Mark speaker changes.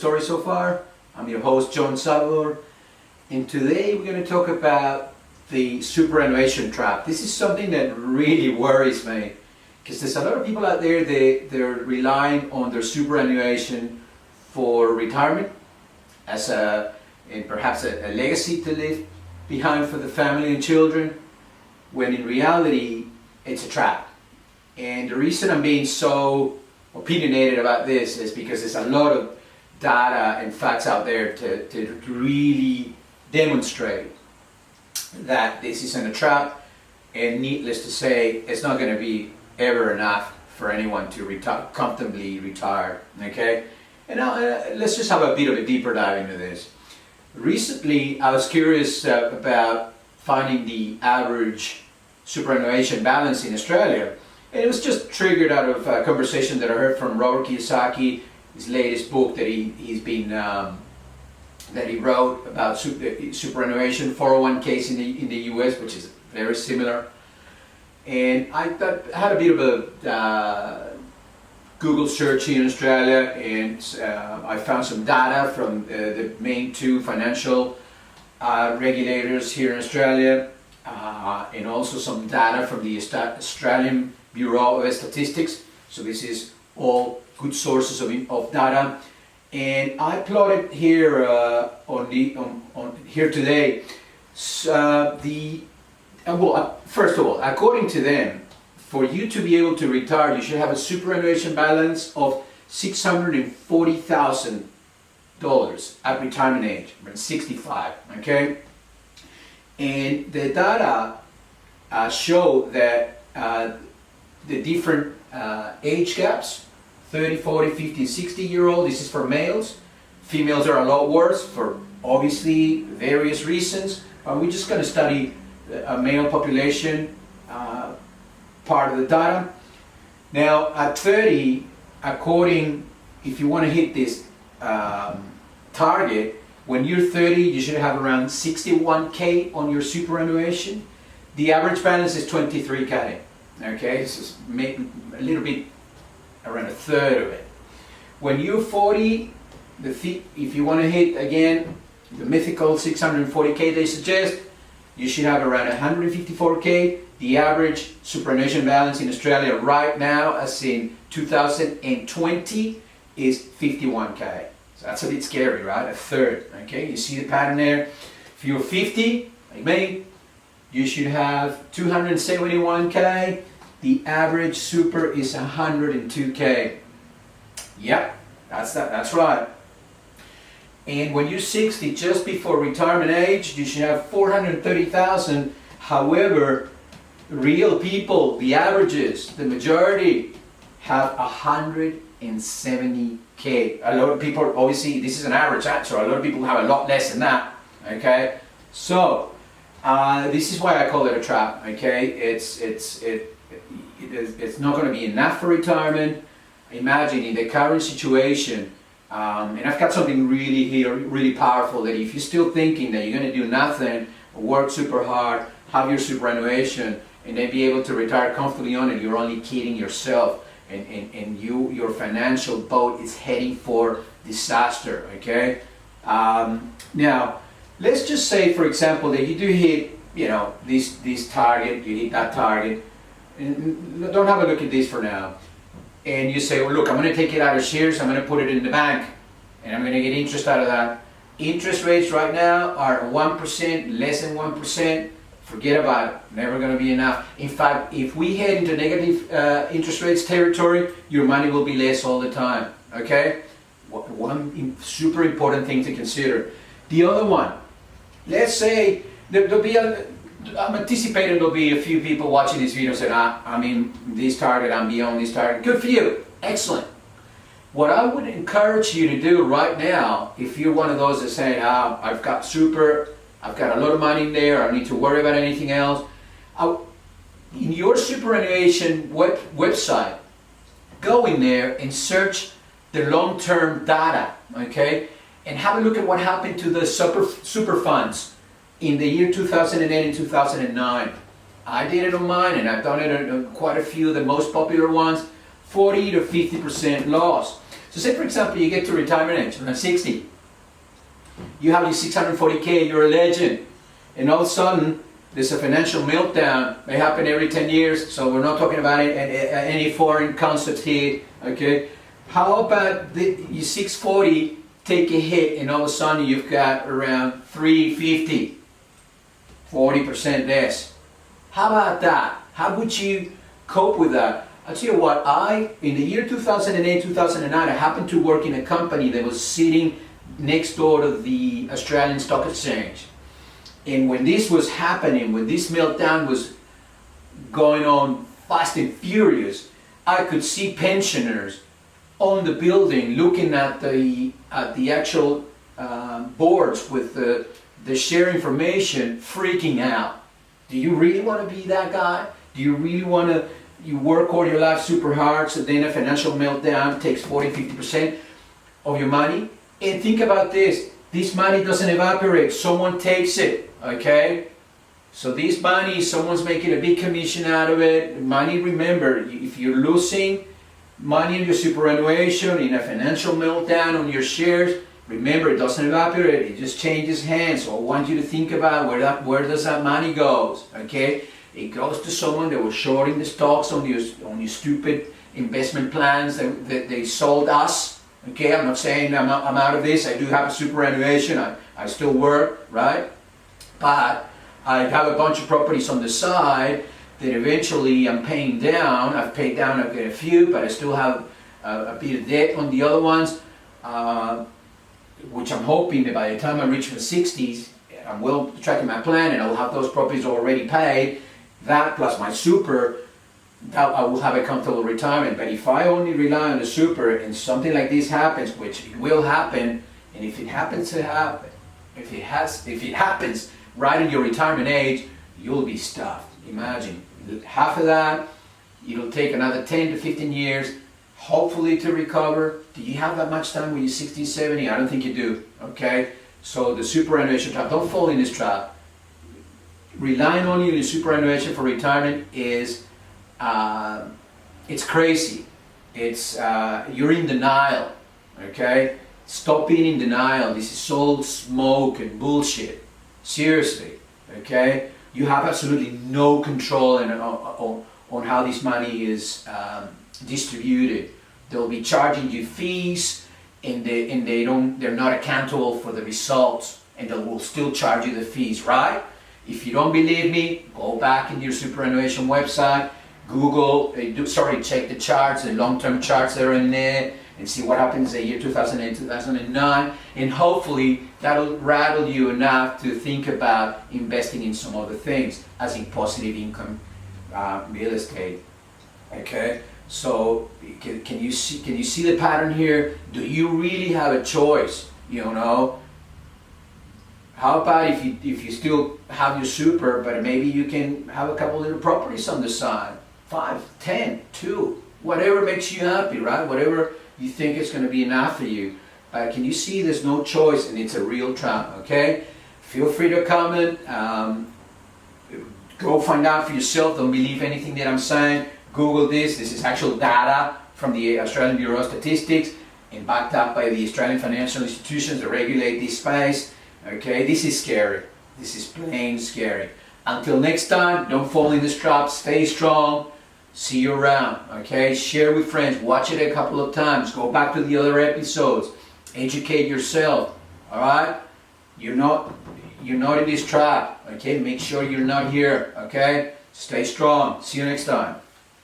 Speaker 1: story so far. I'm your host, John Sabur, and today we're going to talk about the superannuation trap. This is something that really worries me because there's a lot of people out there, they're relying on their superannuation for retirement as and perhaps a legacy to leave behind for the family and children, when in reality it's a trap. And the reason I'm being so opinionated about this is because there's a lot of data and facts out there to really demonstrate that this isn't a trap, and needless to say, it's not going to be ever enough for anyone to comfortably retire. Okay, and now let's just have a bit of a deeper dive into this. Recently, I was curious about finding the average superannuation balance in Australia, and it was just triggered out of a conversation that I heard from Robert Kiyosaki, his latest book that he wrote about superannuation 401ks in the US, which is very similar. And I had a bit of a Google search here in Australia, and I found some data from the main two financial regulators here in Australia, and also some data from the Australian Bureau of Statistics. So this is all good sources of data. And I plotted here on here today. First of all, according to them, for you to be able to retire, you should have a superannuation balance of $640,000 at retirement age, when 65. Okay, and the data show that the different age gaps. 30, 40, 50, 60-year-old, this is for males. Females are a lot worse for obviously various reasons. We're just going to study a male population part of the data. Now at 30, if you want to hit this target, when you're 30, you should have around 61K on your superannuation. The average balance is 23K. Okay, so it's maybe a little bit around a third of it. When you're 40, if you want to hit again the mythical 640K they suggest, you should have around 154K. The average superannuation balance in Australia right now, as in 2020, is 51K. So that's a bit scary, right? A third. Okay, you see the pattern there. If you're 50, like me, you should have 271K. The average super is 102K. Yep, that's right. And when you're 60, just before retirement age, you should have 430,000. However, real people, the averages, the majority, have 170K. A lot of people, obviously, this is an average answer. A lot of people have a lot less than that. Okay, so this is why I call it a trap. Okay, it's not going to be enough for retirement. Imagine in the current situation, and I've got something really powerful, that if you're still thinking that you're going to do nothing, work super hard, have your superannuation, and then be able to retire comfortably on it, you're only kidding yourself, and your financial boat is heading for disaster. Okay. Now, let's just say, for example, that you do hit, this target, you hit that target. And don't have a look at this for now. And you say, well, look, I'm going to take it out of shares, I'm going to put it in the bank, and I'm going to get interest out of that. Interest rates right now are 1%, less than 1%. Forget about it. Never going to be enough. In fact, if we head into negative interest rates territory, your money will be less all the time. Okay? One super important thing to consider. The other one, let's say there'll be I'm anticipating there'll be a few people watching this video saying, I'm in this target, I'm beyond this target. Good for you. Excellent. What I would encourage you to do right now, if you're one of those that's saying, I've got super, I've got a lot of money in there, I don't need to worry about anything else. In your superannuation website, go in there and search the long-term data, okay? And have a look at what happened to the super funds in the year 2008 and 2009. I did it on mine, and I've done it on quite a few of the most popular ones. 40 to 50% loss. So say for example you get to retirement age, around 60. You have your 640K, you're a legend. And all of a sudden, there's a financial meltdown. May happen every 10 years, so we're not talking about any foreign concepts here, okay? How about your 640 take a hit and all of a sudden you've got around 350, 40% less. How about that? How would you cope with that? I'll tell you what, in the year 2008, 2009, I happened to work in a company that was sitting next door to the Australian Stock Exchange. And when this was happening, when this meltdown was going on fast and furious, I could see pensioners on the building looking at the actual boards with the share information, freaking out. Do you really want to be that guy? Do you really want to, you work all your life super hard, so then a financial meltdown takes 40-50% of your money? And think about this money doesn't evaporate, someone takes it, okay? So this money, someone's making a big commission out of it. Money, remember, if you're losing money in your superannuation, in a financial meltdown on your shares, remember it doesn't evaporate, it just changes hands. So I want you to think about where does that money goes, okay? It goes to someone that was shorting the stocks on your stupid investment plans that they sold us. Okay, I'm not saying I'm out of this. I do have a superannuation. I still work, right? But I have a bunch of properties on the side that eventually I'm paying down. I've paid down a few, but I still have a bit of debt on the other ones, which I'm hoping that by the time I reach my 60s, I'm well tracking my plan and I'll have those properties already paid. That plus my super, that I will have a comfortable retirement. But if I only rely on the super and something like this happens, which it will happen, and if it happens to happen, if it happens right in your retirement age, you'll be stuffed. Imagine half of that. It'll take another 10 to 15 years, hopefully, to recover. Do you have that much time when you're 60, 70? I don't think you do. Okay, so the superannuation trap. Don't fall in this trap. Relying only on your superannuation for retirement is it's crazy. It's you're in denial. Okay, stop being in denial. This is all smoke and bullshit. Seriously. Okay, you have absolutely no control on how this money is distributed. They'll be charging you fees, and they're not accountable for the results, and they will still charge you the fees, right? If you don't believe me, go back in your superannuation website, Google, check the charts, the long-term charts that are in there, and see what happens in the year 2008, 2009, and hopefully that'll rattle you enough to think about investing in some other things, as in positive income real estate. Okay, so can you see the pattern here? Do you really have a choice? You know, how about if you still have your super, but maybe you can have a couple little properties on the side, 5, 10, 2, whatever makes you happy, right? Whatever you think is going to be enough for you. Can you see there's no choice, and it's a real trap, okay? Feel free to comment. Go find out for yourself. Don't believe anything that I'm saying. Google this. This is actual data from the Australian Bureau of Statistics and backed up by the Australian financial institutions that regulate this space. Okay, this is scary. This is plain scary. Until next time, don't fall in this trap. Stay strong. See you around. Okay, share with friends. Watch it a couple of times. Go back to the other episodes. Educate yourself. All right. You're not in this trap. Okay, make sure you're not here. Okay, stay strong. See you next time.